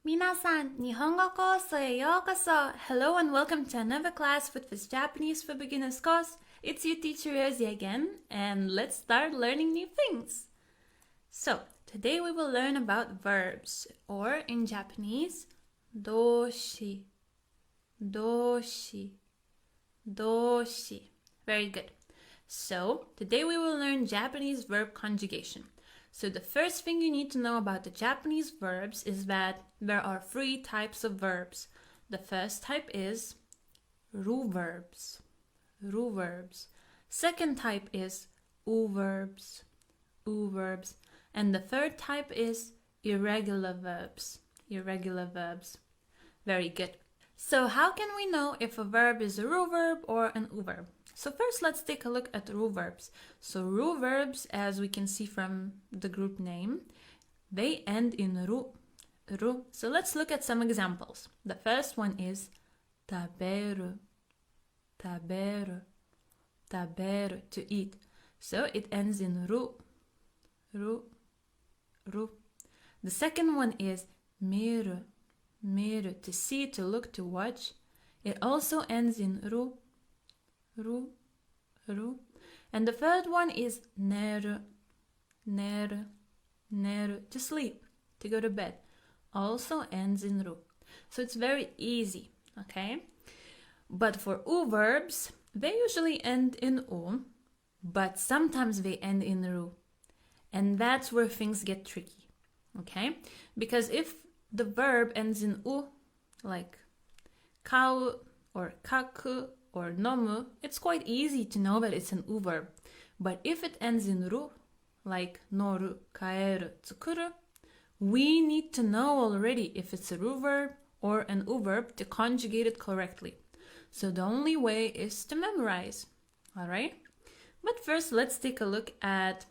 皆さん、日本語コースへようこそ. Hello and welcome to another class with this Japanese for Beginners course. It's your teacher Rosie again, and let's start learning new things. So, today we will learn about verbs, or in Japanese, doshi, doshi, doshi. Very good. So, today we will learn Japanese verb conjugation. So the first thing you need to know about the Japanese verbs is that there are three types of verbs. The first type is Ru-verbs. Ru-verbs. Second type is U-verbs. U-verbs. And the third type is irregular verbs. Irregular verbs. Very good. So how can we know if a verb is a Ru-verb or an U-verb? So first, let's take a look at Ru-verbs. So Ru-verbs, as we can see from the group name, they end in Ru. Ru. So let's look at some examples. The first one is taberu. Taberu. Taberu, to eat. So it ends in Ru. Ru. Ru. The second one is miru. Miru, to see, to look, to watch. It also ends in Ru. Ru, ru. And the third one is neru, neru, neru, to sleep, to go to bed. Also ends in ru. So it's very easy, okay? But for U-verbs, they usually end in u, but sometimes they end in ru. And that's where things get tricky, okay? Because if the verb ends in u, like kau or kaku, or nomu, it's quite easy to know that it's an U-verb. But if it ends in ru, like noru, kaeru, tsukuru, we need to know already if it's a Ru-verb or an U-verb to conjugate it correctly. So the only way is to memorize, alright? But first, let's take a look at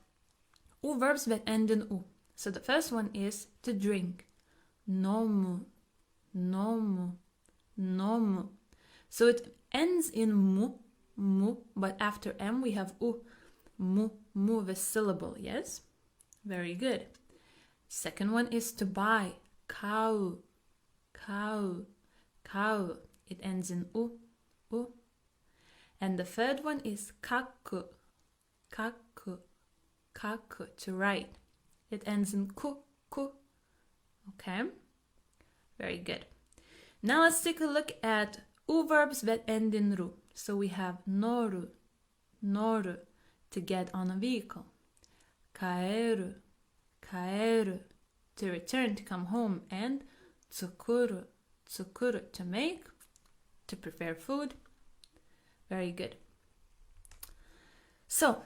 U-verbs that end in u. So the first one is to drink. Nomu, nomu, nomu. So it ends in mu, mu, but after m we have u, mu, mu, the syllable, yes? Very good. Second one is to buy, kau, kau, kau. It ends in u, u. And the third one is kaku, kaku, kaku, to write. It ends in ku, ku. Okay? Very good. Now let's take a look at U-verbs that end in ru. So we have noru, noru, to get on a vehicle. Kaeru, kaeru, to return, to come home. And tsukuru, tsukuru, to make, to prepare food. Very good. So,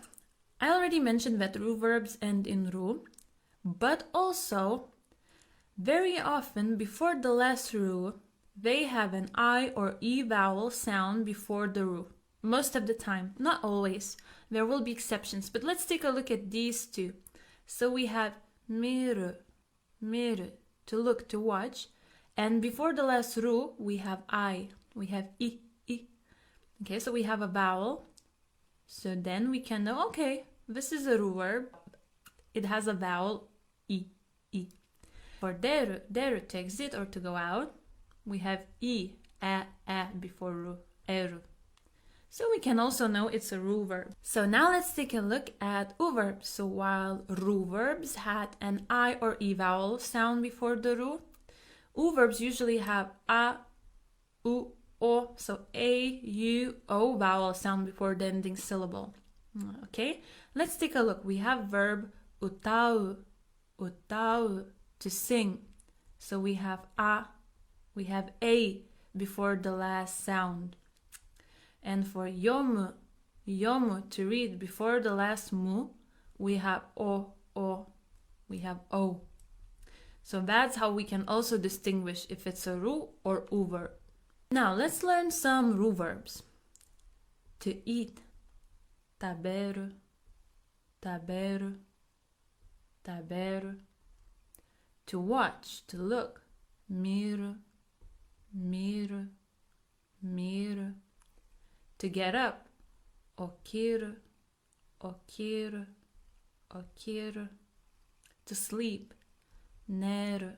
I already mentioned that Ru-verbs end in ru, but also, very often, before the last ru, they have an I or E vowel sound before the ru. Most of the time, not always. There will be exceptions, but let's take a look at these two. So we have miru, miru, to look, to watch. And before the last ru, we have I. We have I, I. Okay, so we have a vowel. So then we can know, okay, this is a ru verb. It has a vowel I, I. For deru, deru, to exit or to go out, we have I, a before ru, eru. So we can also know it's a ru verb. So now let's take a look at U-verbs. So while Ru-verbs had an I or E vowel sound before the ru, U-verbs usually have a, u, o, so a, u, o vowel sound before the ending syllable. Okay, let's take a look. We have verb utau, utau, to sing. So we have a, we have a before the last sound. And for yomu, yomu, to read, before the last mu, we have o, we have o. So that's how we can also distinguish if it's a ru or u verb. Now let's learn some ru verbs. To eat, taberu, taberu, taberu. To watch, to look, miru, miru, miru. To get up, okiru, okiru, okiru. To sleep, neru,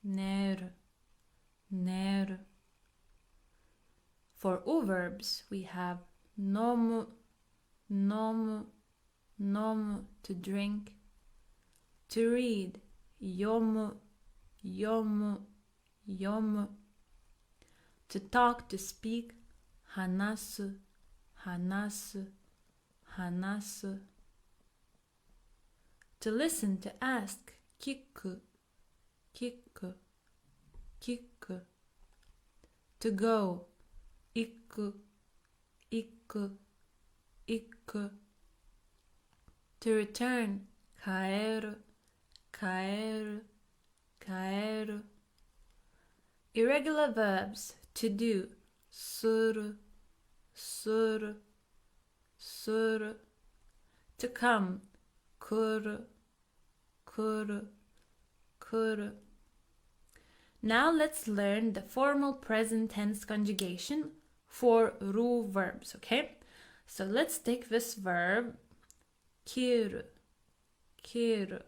ner, ner. For U-verbs, we have nom, nom, nom, to drink. To read, yom, yom, yom. To talk, to speak, hanasu, hanasu, hanasu. To listen, to ask, kiku, kiku, kiku. To go, iku, iku, iku. To return, kaeru, kaeru, kaeru. Irregular verbs, to do, suru, suru, suru. To come, kuru, kuru, kuru. Now let's learn the formal present tense conjugation for Ru-verbs, okay? So let's take this verb, kiru, kiru,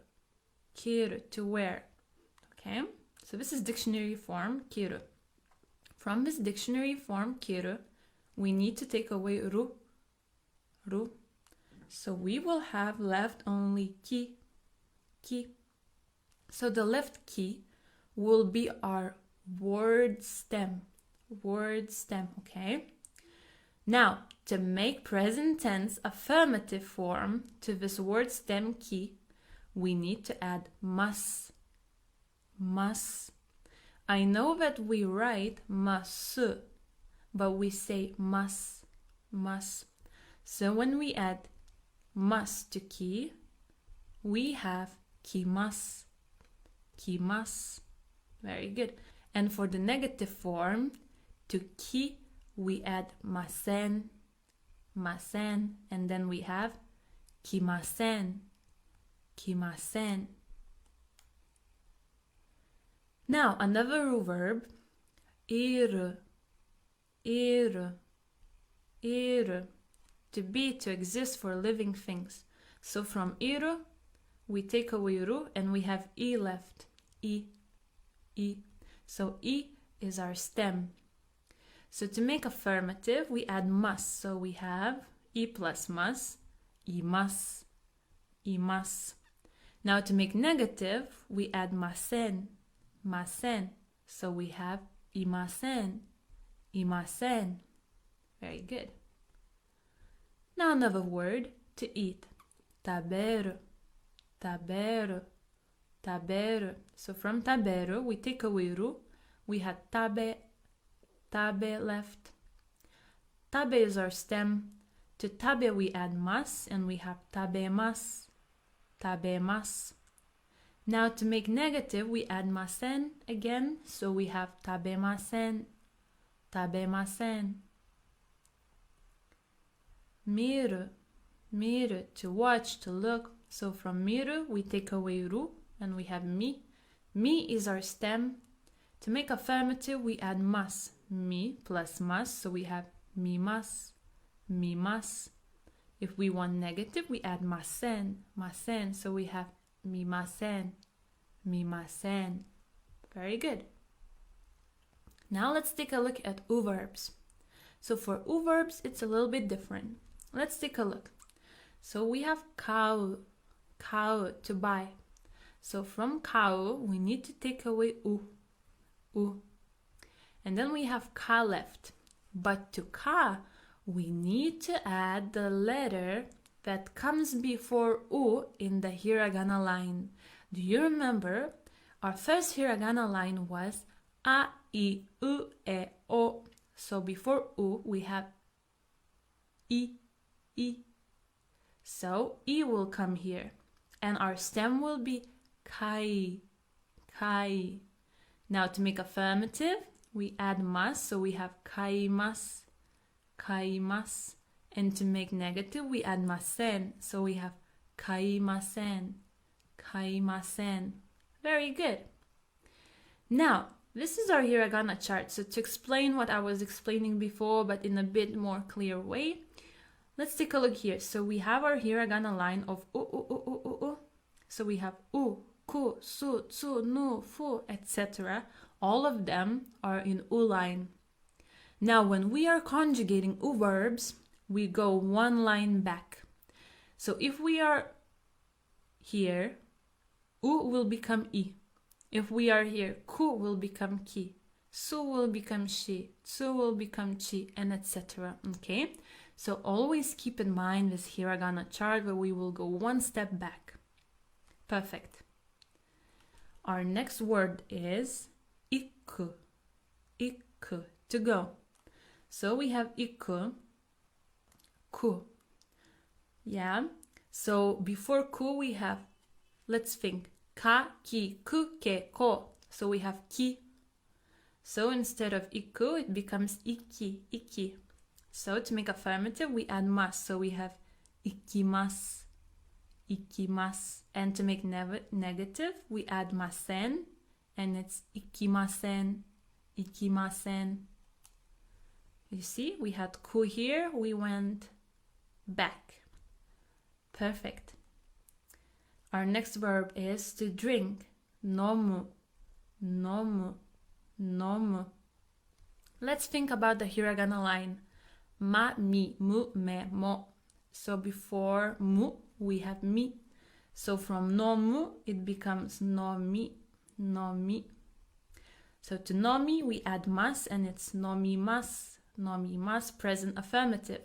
kiru, to wear, okay? So this is dictionary form, kiru. From this dictionary form, kiru, we need to take away ru, ru. So we will have left only ki, ki. So the left ki will be our word stem, okay? Now, to make present tense affirmative form to this word stem ki, we need to add mas, mas. I know that we write masu, but we say mas, mas. So when we add mas to ki, we have kimas, kimas. Very good. And for the negative form, to ki, we add masen, masen, and then we have kimasen, kimasen. Now, another Ru verb, iru, iru, iru, to be, to exist, for living things. So from iru, we take away ru and we have I left, I, I. So I is our stem. So to make affirmative, we add mas. So we have I plus mas, imas, imas. Now to make negative, we add masen, masen. So we have imasen, imasen. Very good. Now another word, to eat, taberu, taberu, taberu. So from taberu, we take away ru, we had tabe, tabe left. Tabe is our stem. To tabe we add mas and we have tabemas, tabemas. Now to make negative, we add masen again, so we have tabemasen, tabemasen. Miru, miru, to watch, to look. So from miru, we take away ru and we have mi. Mi is our stem. To make affirmative, we add mas, mi plus mas, so we have mimas, mimas. If we want negative, we add masen, masen, so we have mimasen, mimasen. Very good. Now let's take a look at U-verbs. So for U-verbs, it's a little bit different. Let's take a look. So we have kau, kau, to buy. So from kau, we need to take away u, u. And then we have ka left. But to ka, we need to add the letter that comes before u in the hiragana line. Do you remember? Our first hiragana line was a, I, u, e, o. So before u, we have I, I. So I will come here. And our stem will be kai, kai. Now to make affirmative, we add mas, so we have kaimas, kaimas. And to make negative, we add masen, so we have kaimasen, kaimasen. Very good. Now, this is our hiragana chart. So to explain what I was explaining before, but in a bit more clear way, let's take a look here. So we have our hiragana line of u, u, u, u, u, u. So we have u, ku, su, tsu, nu, fu, etc. All of them are in U line. Now, when we are conjugating U verbs, we go one line back. So if we are here, U will become I. If we are here, ku will become ki, su will become shi, tsu will become chi, and etc. Okay? So always keep in mind this hiragana chart where we will go one step back. Perfect. Our next word is iku. Iku, to go. So we have iku, ku. Yeah? So before ku we have, let's think, ka, ki, ku, ke, ko. So we have ki. So instead of iku, it becomes iki, iki. So to make affirmative, we add mas. So we have ikimasu, ikimasu. And to make negative, we add masen. And it's ikimasen, ikimasen. You see, we had ku here, we went back. Perfect. Our next verb is to drink. Nomu, nomu, nomu. Let's think about the hiragana line. Ma, mi, mu, me, mo. So before mu, we have mi. So from nomu, it becomes nomi, nomi. So to nomi, we add mas, and it's nomimas, nomimas, present affirmative.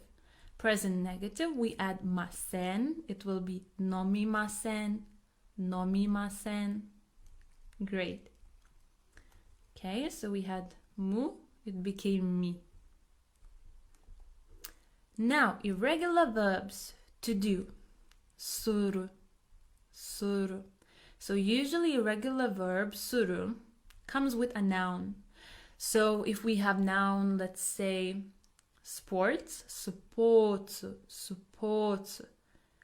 Present negative, we add masen. It will be nomimasen, nomimasen. Great. Okay, so we had mu, it became mi. Now, irregular verbs to do. Suru, suru. So usually irregular verb suru comes with a noun. So if we have noun, let's say sports, sports, sports.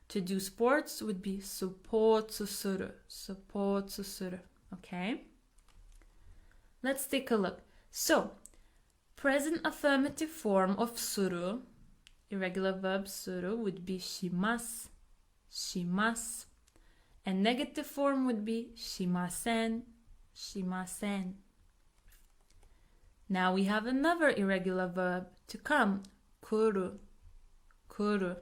To do sports would be supportsu suru, supportsu suru. Okay? Let's take a look. So, present affirmative form of suru, irregular verb suru, would be shimasu, shimasu. And negative form would be shimasen, shimasen. Now we have another irregular verb to come, kuru, kuru.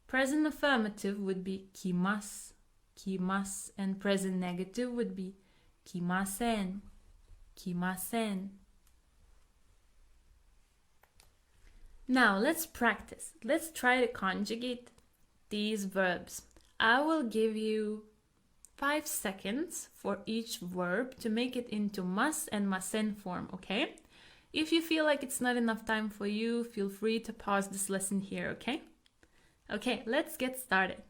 Present affirmative would be kimasu, kimasu, and present negative would be kimasen, kimasen. Now let's practice. Let's try to conjugate these verbs. I will give you 5 seconds for each verb to make it into mas and masen form, okay? If you feel like it's not enough time for you, feel free to pause this lesson here, okay? Okay, let's get started.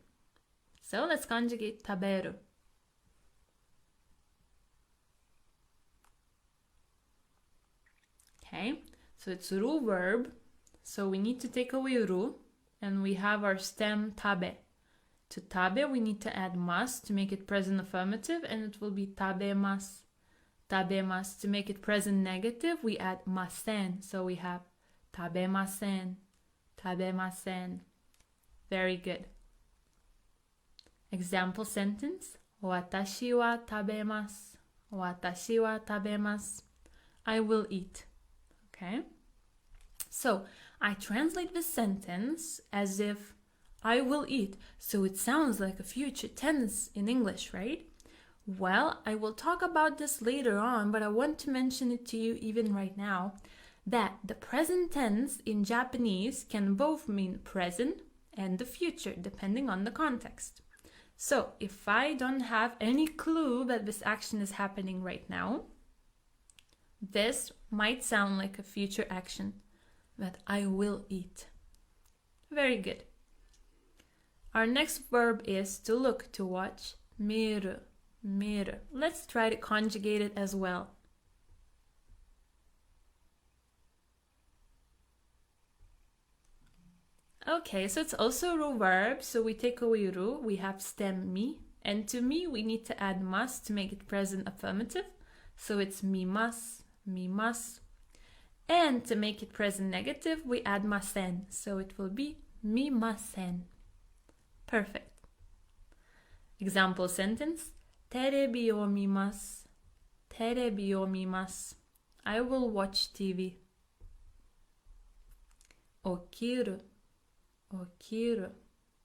So let's conjugate taberu. Okay, so it's ru verb. So we need to take away ru and we have our stem tabe. To tabe, we need to add mas to make it present affirmative, and it will be tabemas, tabemas. To make it present negative, we add masen. So we have tabemasen, tabemasen. Very good. Example sentence. Watashi wa tabemasu. Watashi wa tabemasu. I will eat. Okay? So, I translate this sentence as if I will eat. So it sounds like a future tense in English, right? Well, I will talk about this later on, but I want to mention it to you even right now, that the present tense in Japanese can both mean present and the future, depending on the context. So if I don't have any clue that this action is happening right now, this might sound like a future action, that I will eat. Very good. Our next verb is to look, to watch. Miru, miru. Let's try to conjugate it as well. Okay, so it's also ru verb. So we take away ru, we have stem mi. And to mi, we need to add mas to make it present affirmative. So it's mimas, mimas. And to make it present negative, we add masen. So it will be mimasen. Perfect. Example sentence. Terebi o mimasu. Terebi o mimasu. I will watch TV. Okiru. Okiru.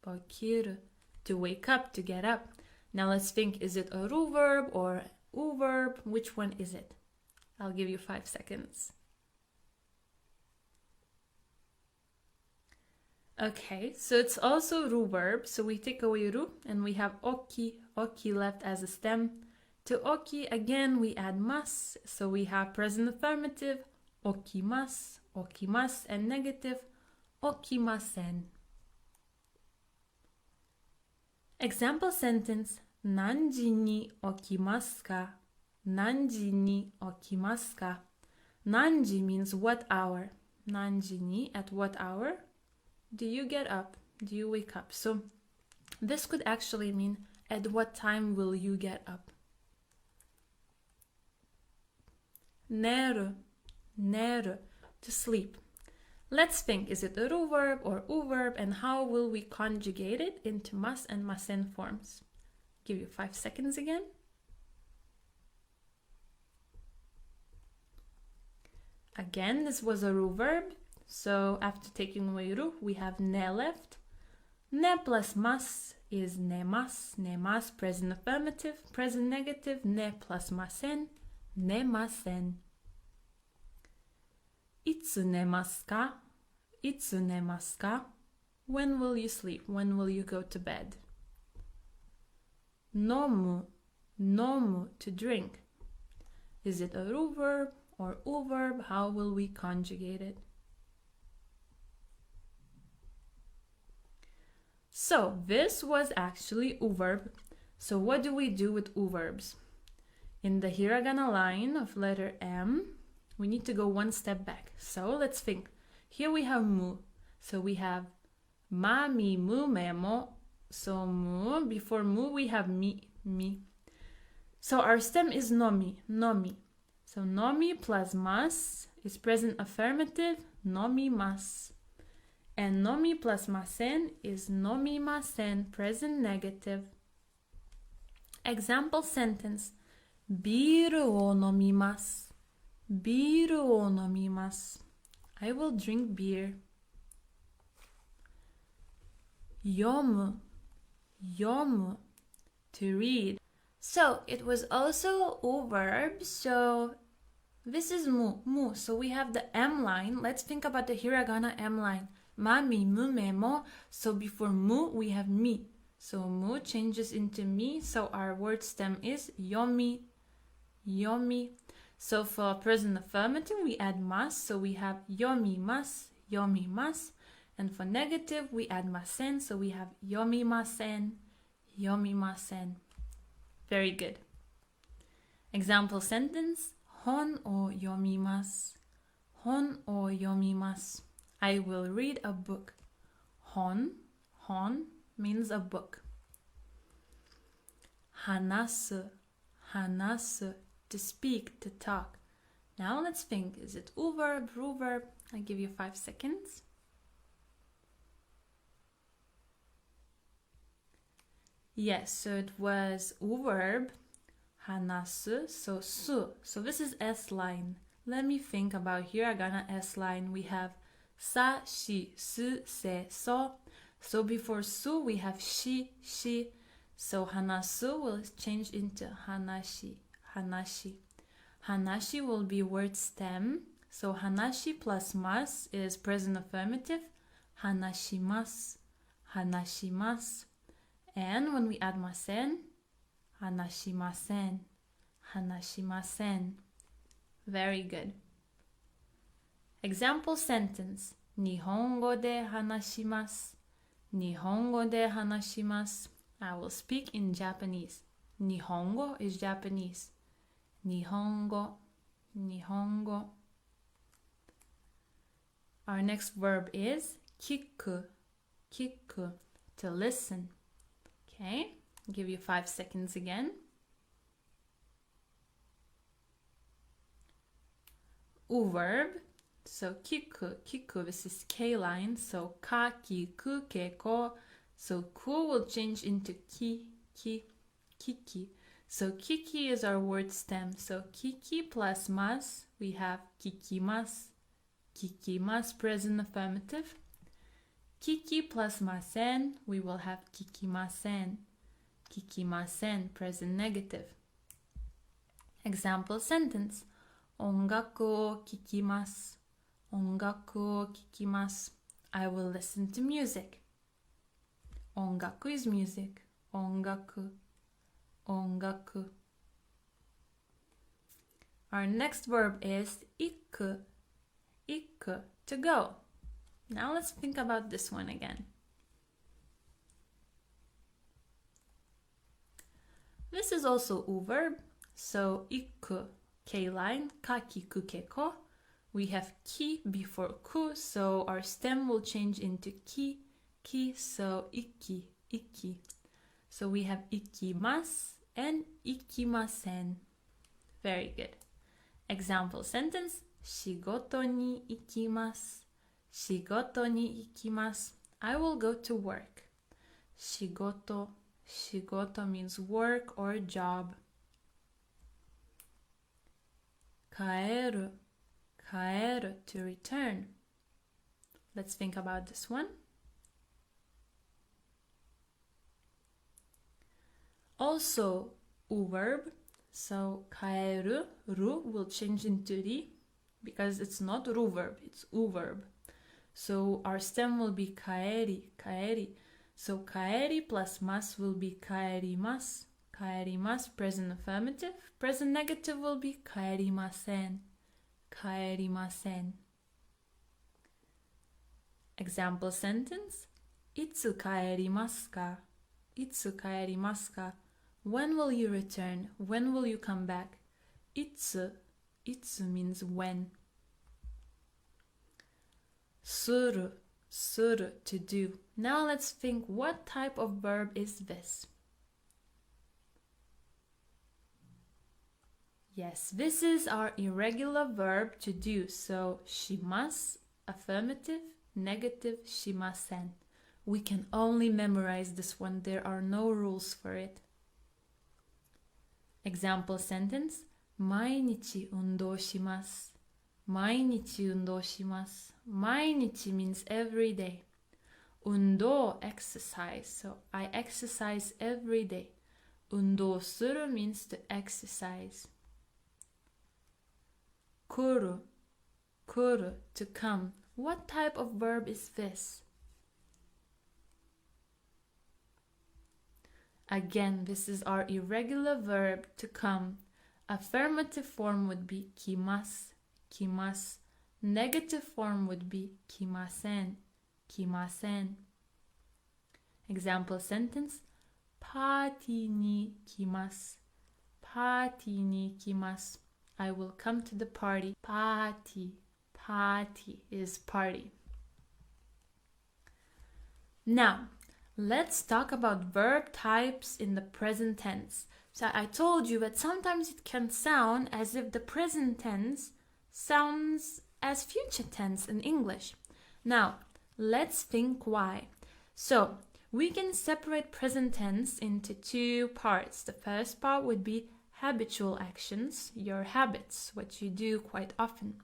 Okiru. To wake up, to get up. Now let's think, is it a Ru-verb or U-verb? Which one is it? I'll give you 5 seconds. Okay, so it's also Ru-verb. So we take away Ru and we have oki, oki left as a stem. To oki, again, we add mas. So we have present affirmative, okimasu, okimasu, and negative, okimasen. Example sentence. Nanji ni okimasu ka? Nanji ni okimasu ka? Nanji means what hour. Nanji ni, at what hour do you get up? Do you wake up? So this could actually mean at what time will you get up? Neru, neru, to sleep. Let's think, is it a Ru-verb or U-verb, and how will we conjugate it into mas and masen forms? Give you 5 seconds again. Again, this was a Ru-verb, so after taking away Ru, we have ne left. Ne plus mas is nemas, nemas, present affirmative, present negative, ne plus masen, nemasen. Itsu nemasu ka? Itsu nemasu ka? When will you sleep? When will you go to bed? Nomu, nomu, to drink. Is it a Ru-verb or U-verb? How will we conjugate it? So this was actually U-verb. So what do we do with U-verbs? In the hiragana line of letter M, we need to go one step back. So let's think. Here we have mu. So we have ma, mi, mu, me, mo. So mu. Before mu, we have mi, mi. So our stem is nomi, nomi. So nomi plus mas is present affirmative, nomi mas. And nomi plus masen is nomi masen, present negative. Example sentence. Biru o nomimasu. Biru o nomimasu. I will drink beer. Yomu, yomu, to read. So it was also U-verb. So this is mu, mu. So we have the M line. Let's think about the hiragana M line. Ma, mi, mu, me, mo. So before mu, we have mi. So mu changes into mi. So our word stem is yomi, yomi. So for present affirmative, we add mas. So we have yomi mas, yomi mas. And for negative, we add masen. So we have yomi masen, yomi masen. Very good. Example sentence. Hon o yomimasu. Hon o yomimasu. I will read a book. Hon, hon means a book. Hanasu, hanasu, to speak, to talk. Now let's think, is it U-verb, Ru-verb? I'll give you 5 seconds. Yes, so it was U-verb, hanasu, so su. So this is S line. Let me think about hiragana S line. We have sa, shi, su, se, so. So before su, we have shi, shi. So hanasu will change into hanashi, hanashi. Hanashi will be word stem. So hanashi plus mas is present affirmative. Hanashimasu, hanashimasu. And when we add masen, hanashimasen, hanashimasen. Very good. Example sentence. Nihongo de hanashimasu. Nihongo de hanashimasu. I will speak in Japanese. Nihongo is Japanese. Nihongo, nihongo. Our next verb is kiku, kiku, to listen. Okay, I'll give you 5 seconds again. U-verb. So kiku, kiku, this is K line. So ka, ki, ku, ke, ko. So ku will change into ki, ki. kiki. So kiki is our word stem. So kiki plus mas, we have kikimasu. Kikimasu, present affirmative. Kiki plus masen, we will have kikimasen. Kikimasen, present negative. Example sentence. Ongaku o kikimasu. Ongaku o kikimasu. I will listen to music. Ongaku is music. Ongaku. Ongaku. Our next verb is iku. Iku, to go. Now let's think about this one again. This is also U-verb. So iku, K-line, kakiku keko. We have ki before ku, so our stem will change into ki, so iki, iki. So we have ikimasu and ikimasen. Very good. Example sentence. Shigoto ni ikimasu. Shigoto ni ikimasu. I will go to work. Shigoto. Shigoto means work or job. Kaeru. Kaeru, to return. Let's think about this one. Also, U-verb. So, kaeru, ru will change into ri because it's not Ru-verb, it's U-verb. So, our stem will be kaeri, kaeri. So, kaeri plus mas will be kaerimasu. Kaerimasu, present affirmative. Present negative will be kaerimasen. Kaerimasen. Example sentence. Itsu kaerimasu ka? Itsu kaerimasu ka? When will you return? When will you come back? Itsu. Itsu means when. Suru. Suru, to do. Now let's think, what type of verb is this? Yes, this is our irregular verb to do. So, shimasu, affirmative, negative, shimasen. We can only memorize this one. There are no rules for it. Example sentence. Mainichi undou shimasu. Mainichi undou shimasu. Mainichi means every day. Undo, exercise. So, I exercise every day. Undou suru means to exercise. Kuru. Kuru, to come. What type of verb is this? Again, this is our irregular verb to come. Affirmative form would be kimasu, kimasu. Negative form would be kimasen, kimasen. Example sentence. Party ni kimasu. Party ni kimasu. I will come to the party. Party. Party is party. Now, let's talk about verb types in the present tense. So I told you that sometimes it can sound as if the present tense sounds as future tense in English. Now, let's think why. So, we can separate present tense into two parts. The first part would be habitual actions, your habits, what you do quite often.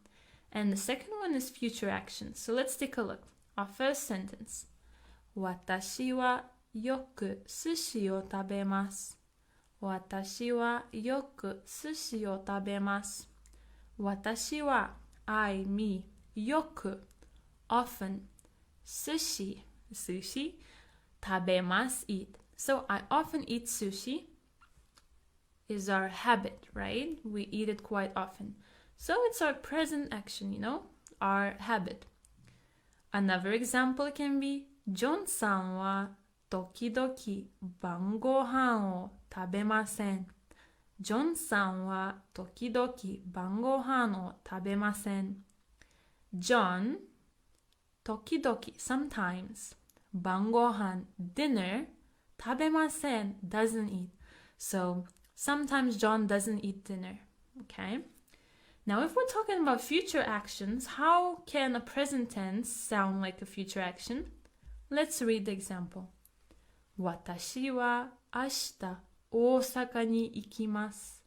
And the second one is future actions. So let's take a look. Our first sentence. Watashi wa yoku sushi o tabemasu. Watashi wa yoku sushi o tabemasu. Watashi wa, I, me, yoku, often, sushi, sushi, tabemasu, eat. So I often eat sushi is our habit, right? We eat it quite often. So it's our present action, you know, our habit. Another example can be, John-san wa tokidoki bangohan o tabemasen. John-san wa tokidoki bangohan o tabemasen. John, tokidoki, sometimes, bangohan, dinner, tabemasen, doesn't eat. So sometimes John doesn't eat dinner, okay? Now, if we're talking about future actions, how can a present tense sound like a future action? Let's read the example. Watashi wa ashita 大阪に行きます。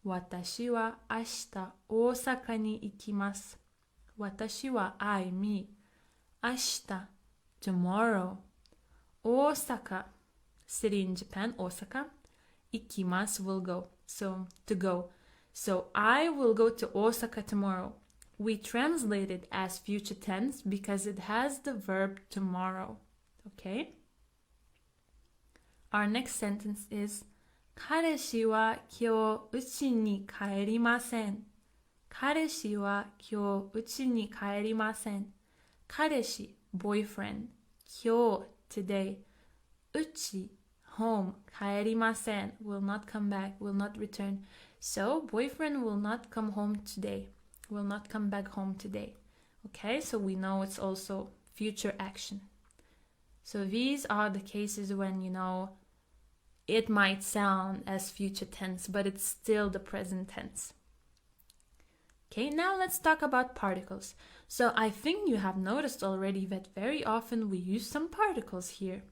私は明日大阪に行きます。私は I, me. 明日 tomorrow. 大阪 city in Japan, Osaka. 行きます will go. So to go. So I will go to Osaka tomorrow. We translate it as future tense because it has the verb tomorrow. Okay? Our next sentence is 彼氏は今日家に帰りません。彼氏は今日家に帰りません。彼氏 boyfriend 今日 today 家 home 帰りません will not come back, will not return. So boyfriend will not come home today, will not come back home today. Okay, so we know it's also future action. So these are the cases when, it might sound as future tense, but it's still the present tense. Okay, now let's talk about particles. So I think you have noticed already that very often we use some particles here.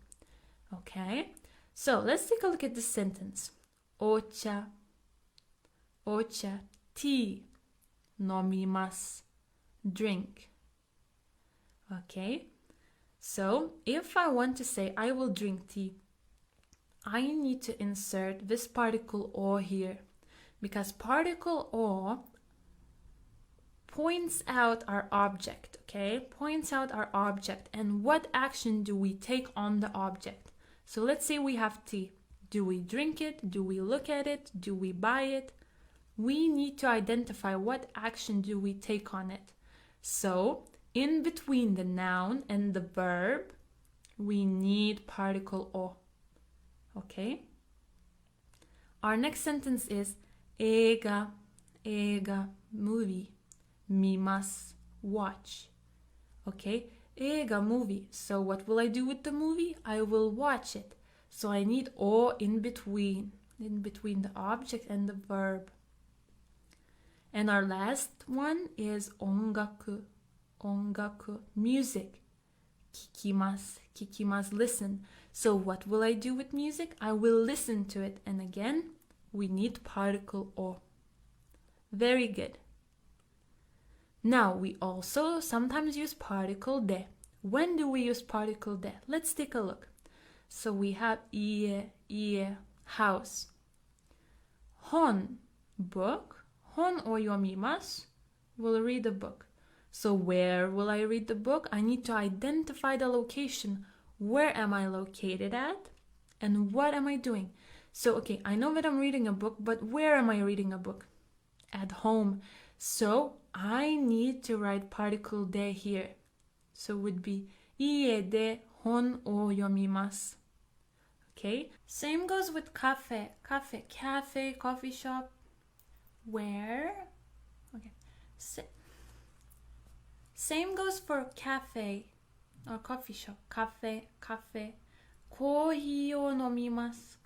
Okay, so let's take a look at this sentence. Ocha, ocha, tea, nomimasu, drink. Okay, so if I want to say I will drink tea, I need to insert this particle or here, because particle or points out our object, okay? Points out our object and what action do we take on the object. So let's say we have tea. Do we drink it? Do we look at it? Do we buy it? We need to identify what action do we take on it. So in between the noun and the verb, we need particle o. Okay? Our next sentence is 映画 movie. 見ます watch. Okay? 映画 movie. So what will I do with the movie? I will watch it. So I need o in between the object and the verb. And our last one is 音楽 music. 聞きます listen. So what will I do with music? I will listen to it. And again, we need particle o. Very good. Now we also sometimes use particle de. When do we use particle de? Let's take a look. So we have ie, house. Hon, book. Hon o yomimasu, will read a book. So where will I read the book? I need to identify the location. Where am I located at? And what am I doing? So, okay, I know that I'm reading a book, but where am I reading a book? At home. So I need to write particle de here. So it would be ie de hon o yomimasu. Okay? Same goes with cafe, coffee shop. Where? Okay. Same goes for cafe or coffee shop. Cafe. コーヒーを飲みます.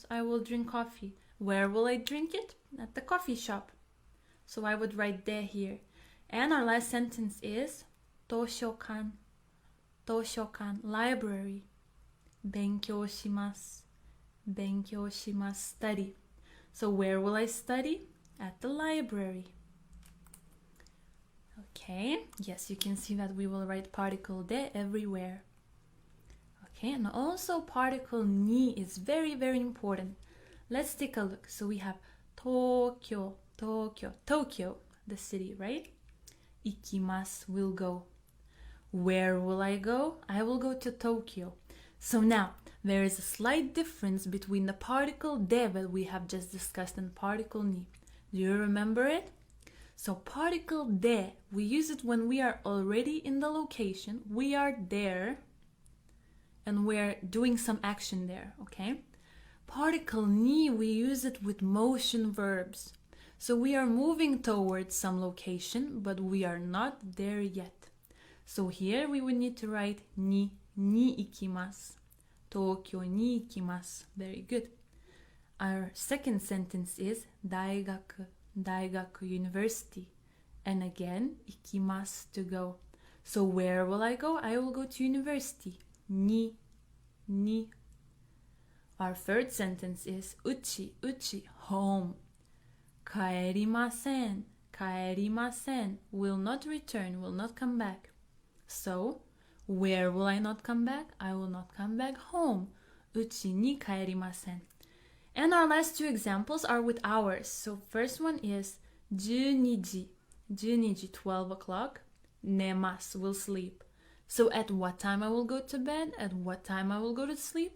I will drink coffee. Where will I drink it? At the coffee shop. So I would write de here. And our last sentence is 図書館 library. 勉強します study. So where will I study? At the library. Okay, yes, you can see that we will write particle de everywhere. Okay, and also particle ni is very, very important. Let's take a look. So we have Tokyo, the city, right? Ikimasu, will go. Where will I go? I will go to Tokyo. So now, there is a slight difference between the particle de that we have just discussed and particle ni. Do you remember it? So particle de, we use it when we are already in the location, we are there, and we're doing some action there, okay? Particle ni, we use it with motion verbs. So we are moving towards some location, but we are not there yet. So here we would need to write ni ikimasu. Tokyo ni ikimasu. Very good. Our second sentence is 大学 university. And again, ikimasu, to go. So where will I go? I will go to university. Ni. Our third sentence is uchi, home. Kaerimasen, kaerimasen, will not return, will not come back. So, where will I not come back? I will not come back home. Uchi ni kaerimasen. And our last two examples are with hours. So first one is 12 ji, 12 o'clock. Nemasu, will sleep. So at what time I will go to bed? At what time I will go to sleep?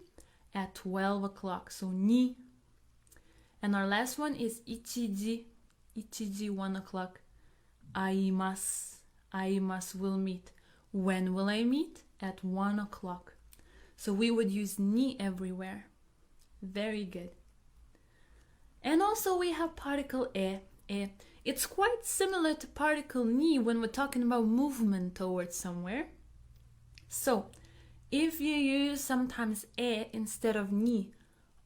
At 12 o'clock. So ni. And our last one is 1 ji, 1 o'clock. Aimasu, will meet. When will I meet? At 1 o'clock. So we would use ni everywhere. Very good. And also we have particle e. It's quite similar to particle ni when we're talking about movement towards somewhere. So, if you use sometimes e instead of ni,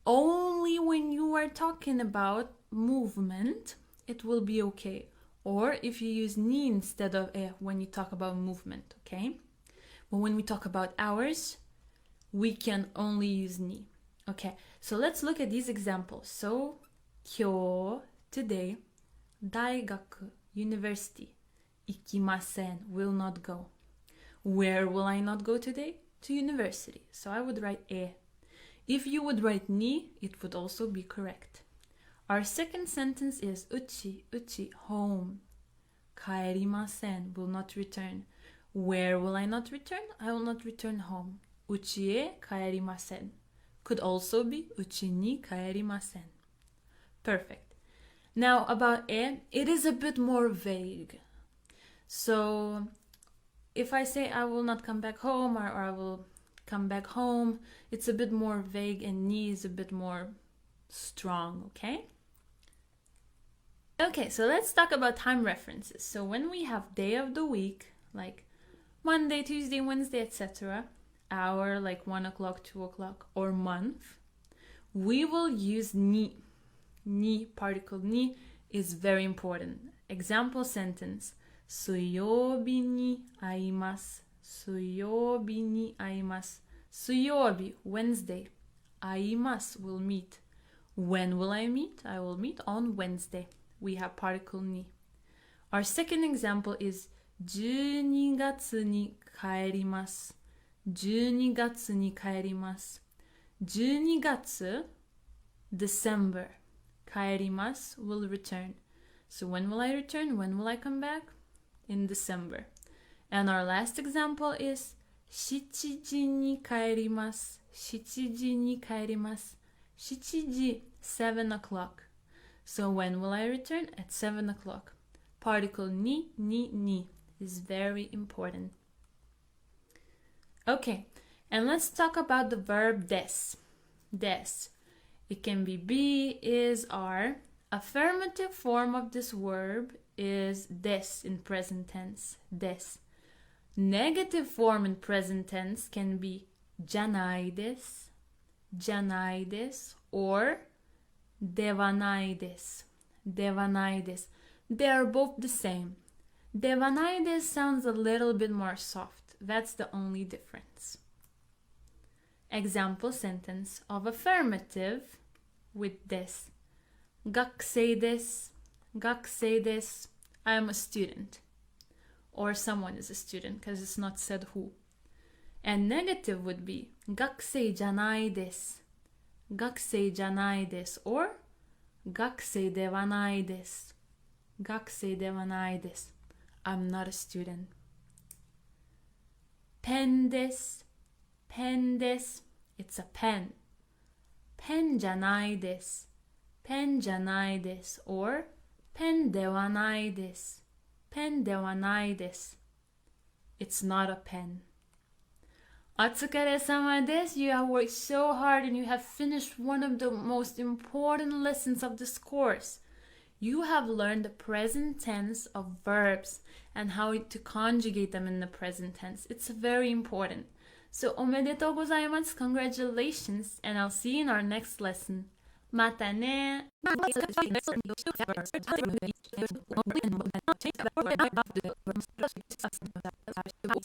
only when you are talking about movement, it will be okay. Or if you use ni instead of e when you talk about movement, okay? But when we talk about hours, we can only use ni. Okay, so let's look at these examples. So, 今日 today, 大学 university, 行きません will not go. Where will I not go today? To university. So I would write e. If you would write ni, it would also be correct. Our second sentence is uchi, home. Kaerimasen, will not return. Where will I not return? I will not return home. Uchi e kaerimasen. Could also be uchi ni kaerimasen. Perfect. Now about e, it is a bit more vague. So if I say I will not come back home or I will come back home, it's a bit more vague, and ni is a bit more strong, okay? Okay, so let's talk about time references. So when we have day of the week, like Monday, Tuesday, Wednesday, etc., hour like 1 o'clock, 2 o'clock, or month, we will use ni. Ni, particle ni, is very important. Example sentence. 水曜日に会います。水曜日に会います。水曜日 Wednesday. 会います will meet. When will I meet? I will meet on Wednesday. We have particle ni. Our second example is 12月に帰ります。12月に帰ります。12月 December. 帰ります will return. So when will I return? When will I come back? In December. And our last example is 7時に帰ります。7時に帰ります。7時 7 o'clock. So when will I return? At 7 o'clock. Particle ni is very important. Okay, and let's talk about the verb des. Des. It can be, is, are. Affirmative form of this verb is des in present tense. Des. Negative form in present tense can be じゃないです。じゃないです or ではないです。ではないです。They are both the same. ではないです sounds a little bit more soft. That's the only difference. Example sentence of affirmative with des. 学生です。学生です。I am a student. Or someone is a student because it's not said who. And negative would be 学生じゃないです。学生じゃないです or 学生ではないです。学生ではないです。I'm not a student. ペンです。ペンです。It's a pen. ペンじゃないです。ペンじゃないです or ペンではないです。ペンではないです。It's not a pen. お疲れ様です。You have worked so hard and you have finished one of the most important lessons of this course. You have learned the present tense of verbs and how to conjugate them in the present tense. It's very important. So おめでとうございます。Congratulations, and I'll see you in our next lesson. またね。